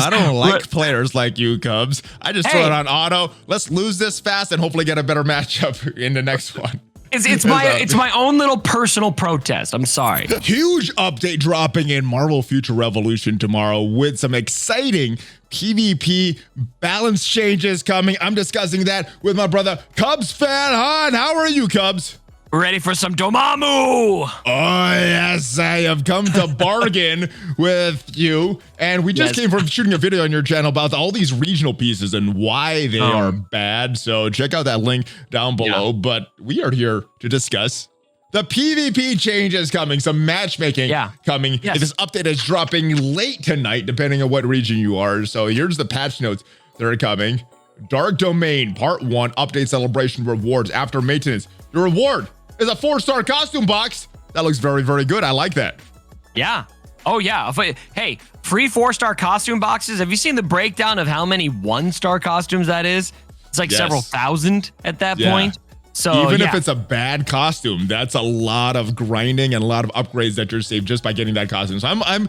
I don't like players like you, Cubs. I just throw it on auto. Let's lose this fast and hopefully get a better matchup in the next one. It's my own little personal protest. I'm sorry. Huge update dropping in Marvel Future Revolution tomorrow with some exciting PvP balance changes coming. I'm discussing that with my brother CubsFanHan. How are you, Cubs? Ready for some Dormammu? Oh, yes, I have come to bargain with you. And we just came from shooting a video on your channel about all these regional pieces and why they are bad. So check out that link down below. But we are here to discuss the PvP changes coming, some matchmaking coming. This update is dropping late tonight, depending on what region you are. So here's the patch notes that are coming. Dark Domain, Part 1, Update Celebration Rewards after maintenance. Your reward is a 4-star costume box. That looks very, very good. I like that. Yeah. Oh, yeah. Hey, free 4-star costume boxes. Have you seen the breakdown of how many 1-star costumes that is? It's like several thousand at that point. So even if it's a bad costume, that's a lot of grinding and a lot of upgrades that you're saved just by getting that costume. So I'm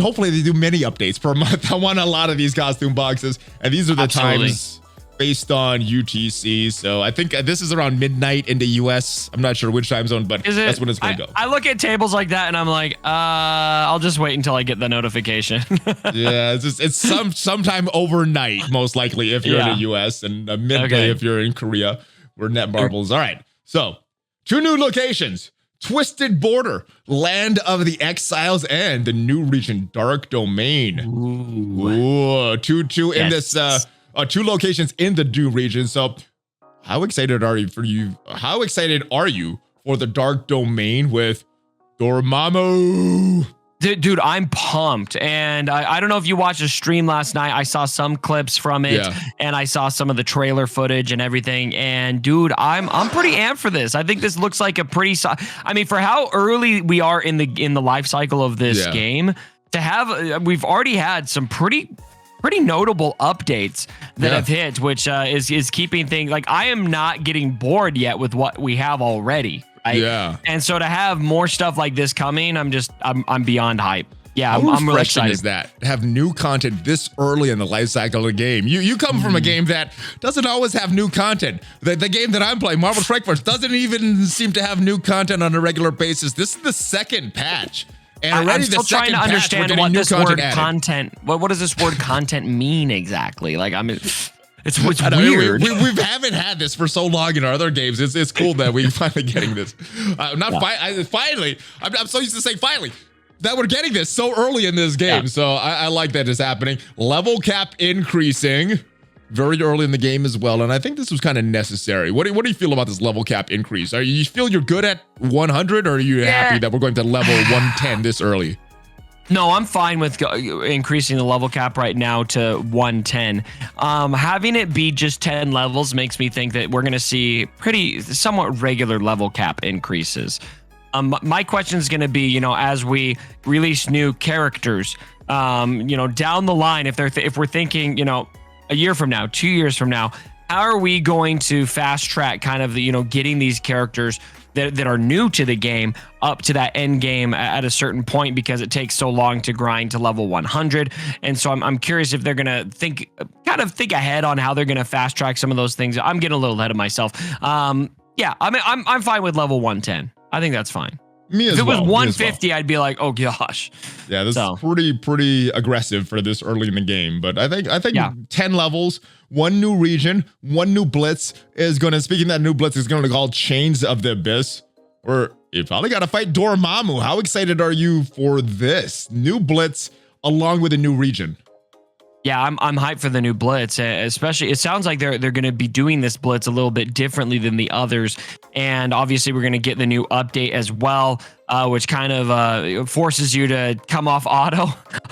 hopefully they do many updates per month. I want a lot of these costume boxes, and these are the times based on UTC. So I think this is around midnight in the US. I'm not sure which time zone, but that's when it's going to go. I look at tables like that and I'm like, I'll just wait until I get the notification. It's sometime overnight, most likely, if you're in the US, and midday if you're in Korea, where net marbles. All right. So 2 new locations. Twisted Border, Land of the Exiles, and the new region, Dark Domain. Ooh. Two in this 2 locations in the new region. So how excited are you How excited are you for the Dark Domain with Dormammu? Dude, I'm pumped. And I don't know if you watched the stream last night. I saw some clips from it and I saw some of the trailer footage and everything. And dude, I'm pretty amped for this. I think this looks like a pretty, I mean, for how early we are in the life cycle of this game, to have, we've already had some pretty notable updates that have hit, which is keeping things like, I am not getting bored yet with what we have already. Right? Yeah. And so to have more stuff like this coming, I'm beyond hype. Yeah, I'm really excited. Is that have new content this early in the life cycle of the game? You come from a game that doesn't always have new content. The game that I'm playing, Marvel Strike Force, doesn't even seem to have new content on a regular basis. This is the second patch. And already I'm still trying to understand what this word content, what does this word content mean exactly? Like, I mean, it's weird. We haven't had this for so long in our other games. It's cool that we're finally getting this. Finally. I'm so used to saying finally that we're getting this so early in this game. So I like that it's happening. Level cap increasing very early in the game as well. And I think this was kind of necessary. What do you feel about this level cap increase? You feel you're good at 100, or are you happy that we're going to level 110 this early? No, I'm fine with increasing the level cap right now to 110. Having it be just 10 levels makes me think that we're going to see somewhat regular level cap increases. My question is going to be, as we release new characters, down the line, if we're thinking, a year from now, 2 years from now, how are we going to fast track kind of getting these characters that are new to the game up to that end game at a certain point, because it takes so long to grind to level 100. And so I'm curious if they're going to think ahead on how they're going to fast track some of those things. I'm getting a little ahead of myself. Yeah, I mean, I'm fine with level 110. I think that's fine. Me as well. If it was 150, well. I'd be like, oh gosh. Yeah, this is pretty aggressive for this early in the game. But I think 10 levels, 1 new region, 1 new Blitz is going to, speaking of that new Blitz, is going to be called Chains of the Abyss. Or you probably got to fight Dormammu. How excited are you for this new Blitz along with a new region? Yeah, I'm hyped for the new Blitz, especially it sounds like they're going to be doing this Blitz a little bit differently than the others. And obviously we're going to get the new update as well, which kind of forces you to come off auto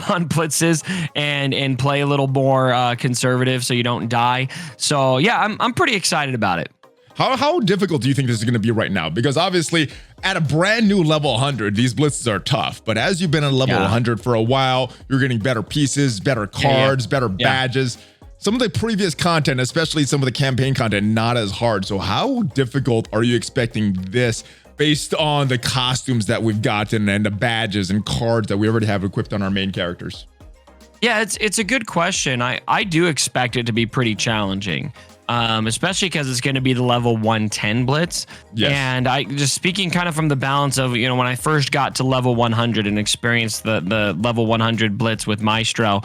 on Blitzes and play a little more conservative so you don't die. So yeah, I'm pretty excited about it. How difficult do you think this is going to be right now? Because obviously at a brand new level 100, these blitzes are tough. But as you've been at level 100 for a while, you're getting better pieces, better cards, better badges. Some of the previous content, especially some of the campaign content, not as hard. So how difficult are you expecting this based on the costumes that we've gotten and the badges and cards that we already have equipped on our main characters? Yeah, it's a good question. I do expect it to be pretty challenging. Especially because it's going to be the level 110 blitz. Yes. And I just speaking kind of from the balance of, you know, when I first got to level 100 and experienced the level 100 blitz with Maestro,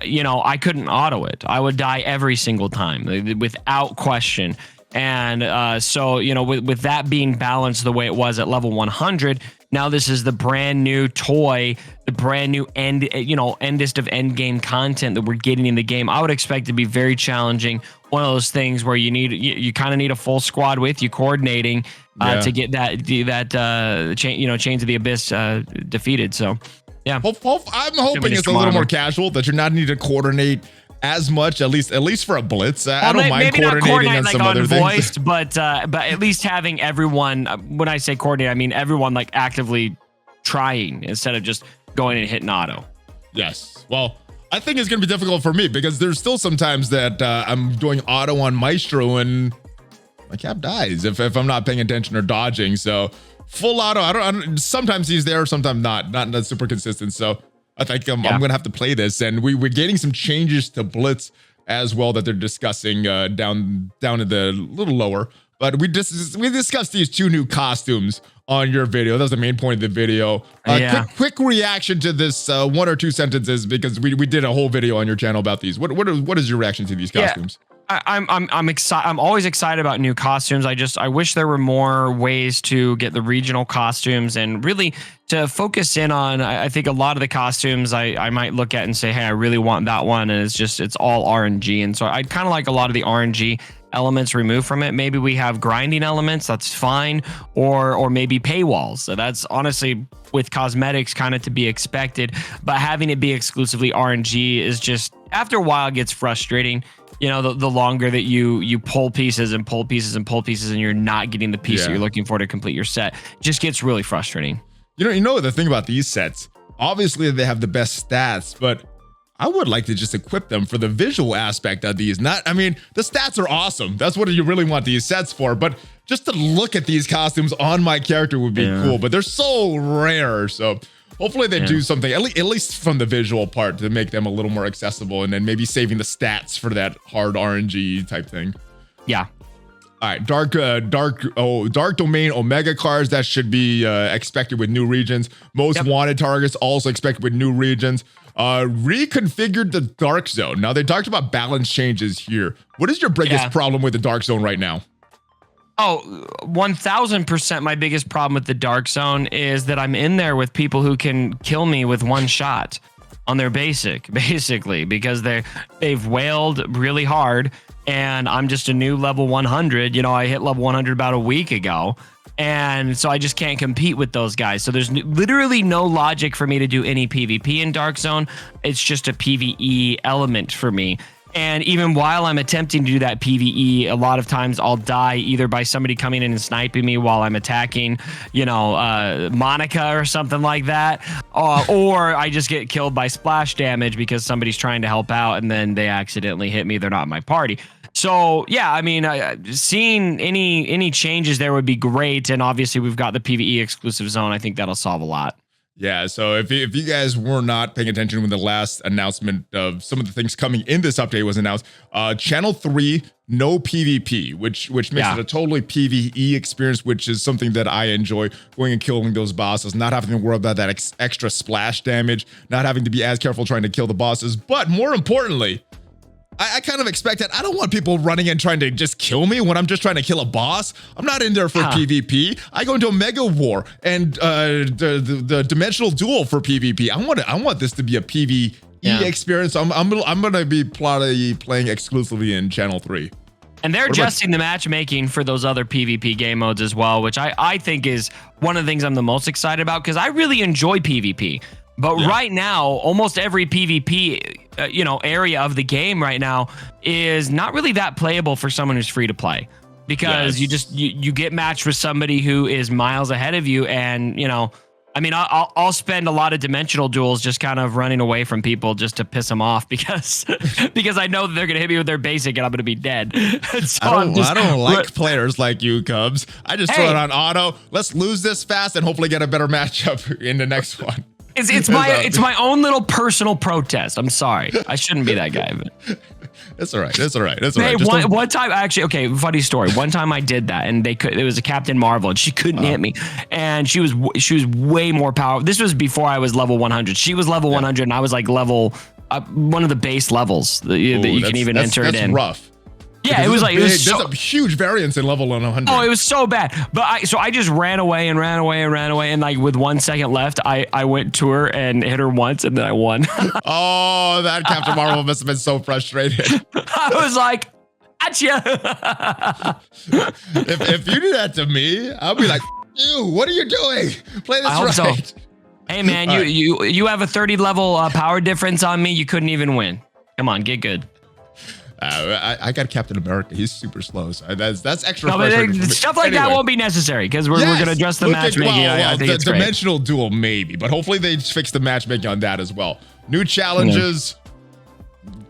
you know, I couldn't auto it. I would die every single time without question. And so, you know, with that being balanced the way it was at level 100, now this is the brand new toy, the brand new endest of end game content that we're getting in the game. I would expect it to be very challenging. One of those things where you kind of need a full squad with you coordinating to get Chains of the Abyss defeated. So yeah, I'm hoping it's a little more casual, that you're not needing to coordinate as much, at least for a blitz. I don't mind coordinating on some other things, but at least having everyone. When I say coordinate, I mean everyone like actively trying instead of just going and hitting auto. Yes. Well, I think it's gonna be difficult for me because there's still sometimes that I'm doing auto on Maestro and my cap dies if I'm not paying attention or dodging. So full auto, I don't. Sometimes he's there, sometimes not super consistent. So I think I'm going to have to play this, and we're getting some changes to Blitz as well that they're discussing down at the little lower. But we discussed these 2 new costumes on your video. That was the main point of the video. Quick reaction to this 1 or 2 sentences, because we did a whole video on your channel about these. What is your reaction to these costumes? I'm excited. I'm always excited about new costumes. I wish there were more ways to get the regional costumes and really to focus in on. I think a lot of the costumes I might look at and say, hey, I really want that one, and it's all RNG. And so I'd kind of like a lot of the RNG elements removed from it. Maybe we have grinding elements, that's fine, or maybe paywalls. So that's honestly with cosmetics kind of to be expected, but having it be exclusively RNG is just, after a while, it gets frustrating. You know, the longer that you pull pieces and pull pieces and pull pieces and you're not getting the piece that you're looking for to complete your set, it just gets really frustrating. You know the thing about these sets, obviously they have the best stats, but I would like to just equip them for the visual aspect of these. The stats are awesome. That's what you really want these sets for. But just to look at these costumes on my character would be cool. But they're so rare. So hopefully they do something, at least from the visual part, to make them a little more accessible, and then maybe saving the stats for that hard RNG type thing. Yeah. All right, Dark Domain Omega cards, that should be expected with new regions. Most wanted targets also expected with new regions. Reconfigured the Dark Zone. Now, they talked about balance changes here. What is your biggest problem with the Dark Zone right now? Oh, 1000% my biggest problem with the Dark Zone is that I'm in there with people who can kill me with one shot on their basically, because they've wailed really hard, and I'm just a new level 100. You know, I hit level 100 about a week ago. And so I just can't compete with those guys. So there's literally no logic for me to do any PvP in Dark Zone. It's just a PvE element for me. And even while I'm attempting to do that PvE, a lot of times I'll die either by somebody coming in and sniping me while I'm attacking, you know, Monica or something like that. Or I just get killed by splash damage because somebody's trying to help out and then they accidentally hit me. They're not in my party. So, yeah, I mean, seeing any changes there would be great. And obviously, we've got the PvE exclusive zone. I think that'll solve a lot. Yeah, so if you guys were not paying attention when the last announcement of some of the things coming in this update was announced, Channel 3, no PvP, which makes it a totally PvE experience, which is something that I enjoy, going and killing those bosses, not having to worry about that extra splash damage, not having to be as careful trying to kill the bosses. But more importantly, I kind of expect that. I don't want people running and trying to just kill me when I'm just trying to kill a boss. I'm not in there for PvP. I go into a Mega War and the Dimensional Duel for PvP. I want this to be a PvE experience. I'm gonna be playing exclusively in Channel 3. And they're adjusting the matchmaking for those other PvP game modes as well, which I think is one of the things I'm the most excited about, because I really enjoy PvP. But right now, almost every PvP area of the game right now is not really that playable for someone who's free to play, because you get matched with somebody who is miles ahead of you, and I mean, I'll spend a lot of dimensional duels just kind of running away from people just to piss them off, because I know that they're gonna hit me with their basic and I'm gonna be dead. So I don't like players like you, Cubs. I just throw it on auto. Let's lose this fast and hopefully get a better matchup in the next one. It's my own little personal protest. I'm sorry. I shouldn't be that guy. But. That's all right. That's all right. That's all hey, right. One time, actually, okay, funny story. One time I did that, and it was a Captain Marvel, and she couldn't hit me, and she was way more powerful. This was before I was level 100. She was level 100, and I was like level one of the base levels that you can even enter it in. That's rough. Yeah, it was like there's a huge variance in level 100. Oh, it was so bad. But I just ran away, and like with 1 second left, I went to her and hit her once, and then I won. Oh, that Captain Marvel must have been so frustrated. I was like, gotcha. if you do that to me, I'll be like, ew, what are you doing? Play this right. So. Hey man, you have a 30 level power difference on me. You couldn't even win. Come on, get good. I got Captain America. He's super slow. So that's extra. No, but stuff like that won't be necessary because we're going to address the matchmaking. I think it's dimensional duel maybe, but hopefully they fix the matchmaking on that as well. New challenges,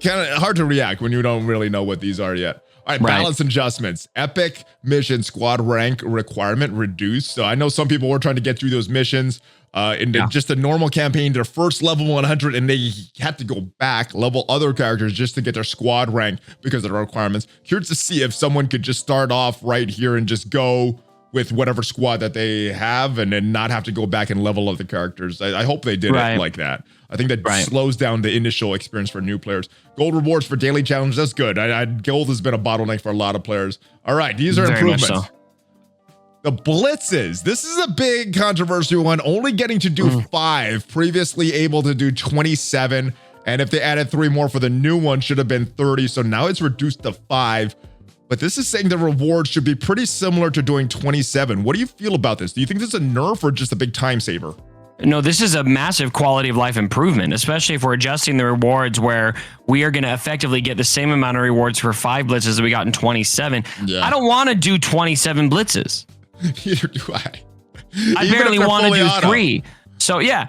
kind of hard to react when you don't really know what these are yet. All right, balance adjustments. Epic mission squad rank requirement reduced. So I know some people were trying to get through those missions in just a normal campaign, their first level 100, and they had to go back, level other characters just to get their squad rank because of the requirements. Curious to see if someone could just start off right here and just go with whatever squad that they have and then not have to go back and level up the characters. I hope they did it like that. I think that slows down the initial experience for new players. Gold rewards for daily challenges, that's good. Gold has been a bottleneck for a lot of players. All right, these are improvements. The blitzes. This is a big controversial one. Only getting to do 5, previously able to do 27. And if they added 3 more for the new one, should have been 30. So now it's reduced to 5. But this is saying the rewards should be pretty similar to doing 27. What do you feel about this? Do you think this is a nerf or just a big time saver? No, this is a massive quality of life improvement, especially if we're adjusting the rewards where we are going to effectively get the same amount of rewards for 5 blitzes as we got in 27. Yeah. I don't want to do 27 blitzes. Neither do I. I barely want to do 3. So yeah.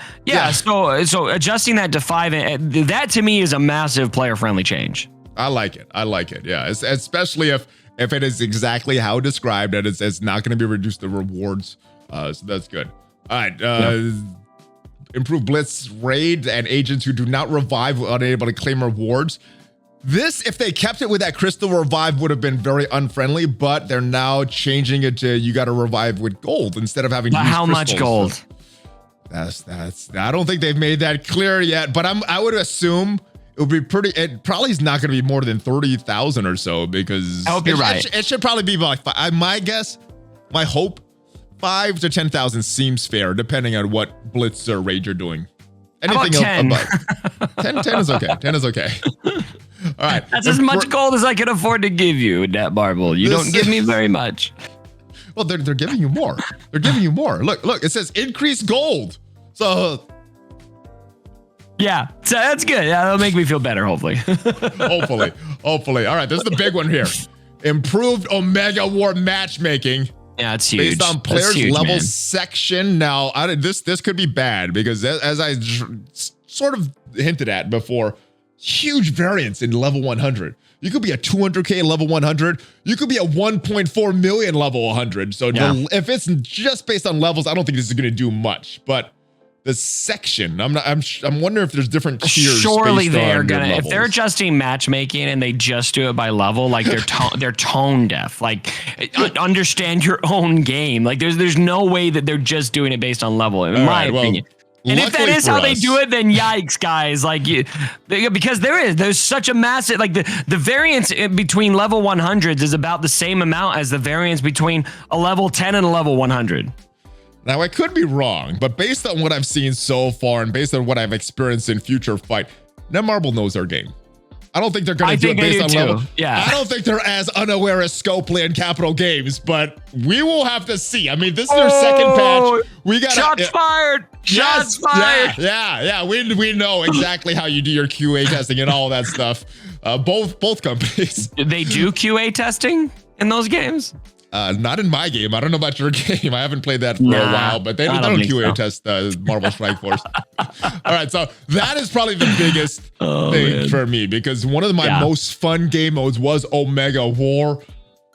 So adjusting that to 5, that to me is a massive player-friendly change. I like it. Yeah, especially if it is exactly how described, and it's not going to be reduced the rewards. So that's good. All right. Improve Blitz raid and agents who do not revive are unable to claim rewards. This, if they kept it with that crystal revive, would have been very unfriendly, but they're now changing it to you got to revive with gold instead of having to use how much gold? That's I don't think they've made that clear yet, but I would assume it would be pretty. It probably is not going to be more than 30,000 or so because I hope you're right. It should probably be like my guess, my hope, 5 to 10,000 seems fair depending on what blitz or raid you're doing. Anything else above 10 is okay. 10 is okay. All right. That's as much gold as I can afford to give you, Net Marble. You don't give me very much. Well, they're giving you more. They're giving you more. Look, it says increase gold. So yeah, so that's good. Yeah, that'll make me feel better, hopefully. Hopefully. All right, this is the big one here. Improved Omega War matchmaking. Yeah, it's huge. Based on players' level section. Now, this could be bad because as I sort of hinted at before, huge variance in level 100. You could be a 200K level 100. You could be a 1.4 million level 100. So if it's just based on levels, I don't think this is going to do much. But the section, I'm wondering if there's different tiers. Surely they're gonna, if they're adjusting matchmaking and they just do it by level, like they're tone deaf. Like understand your own game. Like there's no way that they're just doing it based on level, in my opinion. And if that is how they do it, then yikes, guys. Like, because there's such a massive, like the variance between level 100s is about the same amount as the variance between a level 10 and a level 100. Now, I could be wrong, but based on what I've seen so far and based on what I've experienced in future fight, Netmarble knows their game. I don't think they're going to do it based on level. Yeah. I don't think they're as unaware as Scopely and Capital Games, but we will have to see. I mean, this is their second patch. We got shots fired. Shots fired. Yeah. We know exactly how you do your QA testing and all that stuff. Both companies. They do QA testing in those games? Not in my game. I don't know about your game. I haven't played that for a while, but they don't QA test Marvel Strike Force. All right, so that is probably the biggest thing for me because one of my most fun game modes was Omega War.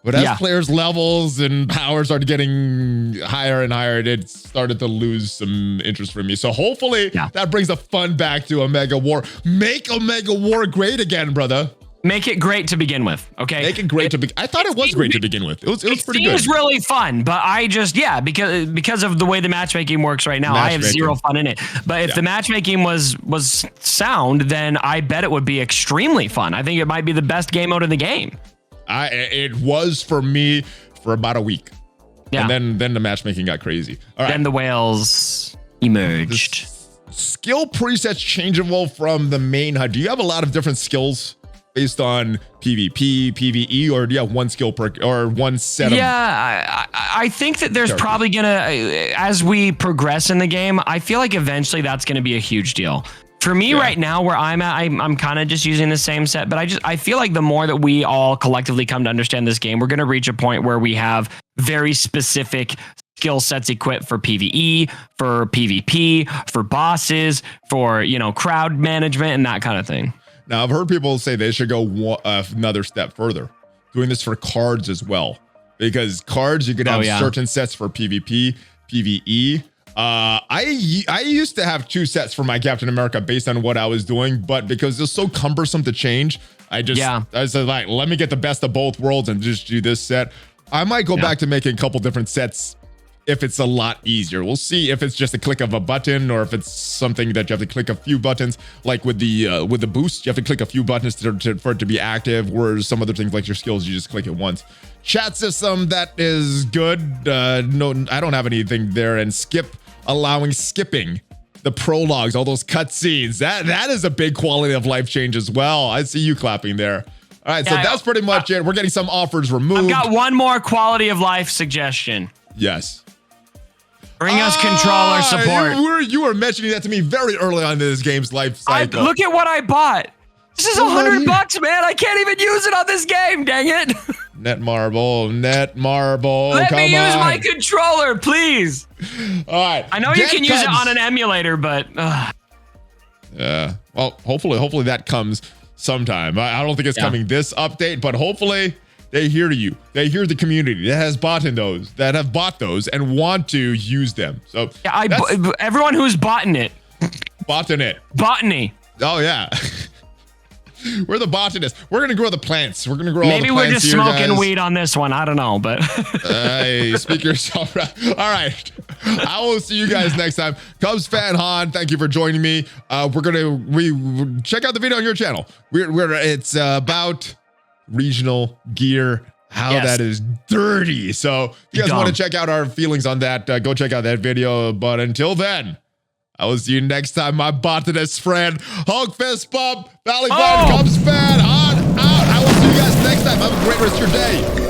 But as players' levels and power started getting higher and higher, it started to lose some interest for me. So hopefully that brings the fun back to Omega War. Make Omega War great again, brother. Make it great to begin with, okay? Make it great to begin. I thought it was great to begin with. It was pretty good. It was really fun, but I just because of the way the matchmaking works right now, I have zero fun in it. But if the matchmaking was sound, then I bet it would be extremely fun. I think it might be the best game mode in the game. It was for me for about a week. Yeah. And then the matchmaking got crazy. All right. Then the whales emerged. Skill presets changeable from the main HUD. Do you have a lot of different skills based on PvP, PvE, or do you have one skill per or one set of? Yeah, I think that there's probably gonna, as we progress in the game, I feel like eventually that's gonna be a huge deal. For me right now, where I'm at, I'm kind of just using the same set, but I feel like the more that we all collectively come to understand this game, we're gonna reach a point where we have very specific skill sets equipped for PvE, for PvP, for bosses, for crowd management and that kind of thing. Now, I've heard people say they should go another step further, doing this for cards as well. Because cards, you could have certain sets for PvP, PvE. I used to have 2 sets for my Captain America based on what I was doing, but because it's so cumbersome to change, I said, like, let me get the best of both worlds and just do this set. I might go back to making a couple different sets if it's a lot easier. We'll see if it's just a click of a button or if it's something that you have to click a few buttons, like with the boost, you have to click a few buttons for it to be active, whereas some other things like your skills, you just click it once. Chat system, that is good. No, I don't have anything there. And allowing skipping the prologues, all those cutscenes, that is a big quality of life change as well. I see you clapping there. All right, so that's pretty much it. We're getting some offers removed. I've got one more quality of life suggestion. Yes. Bring us controller support. You were mentioning that to me very early on in this game's life cycle. Look at what I bought. This is $100, man. I can't even use it on this game, dang it. Net marble. Let me use my controller, please. All right. I know you can use it on an emulator, but... Yeah. Well, hopefully that comes sometime. I don't think it's coming this update, but hopefully... They hear you. They hear the community that has bought those and want to use them. So everyone who's bought it. Botany. Oh yeah. We're the botanists. We're gonna grow the plants. We're gonna grow all the plants. Maybe we're just smoking weed on this one. I don't know, but hey, speak yourself right. All right. I will see you guys next time. CubsFanHan, thank you for joining me. We check out the video on your channel. It's about regional gear, how that is dirty. So if you guys want to check out our feelings on that, go check out that video. But until then, I will see you next time, my botanist friend. Hulk fist bump, ValleyFlyin, CubsFanHan, out. I will see you guys next time. Have a great rest of your day.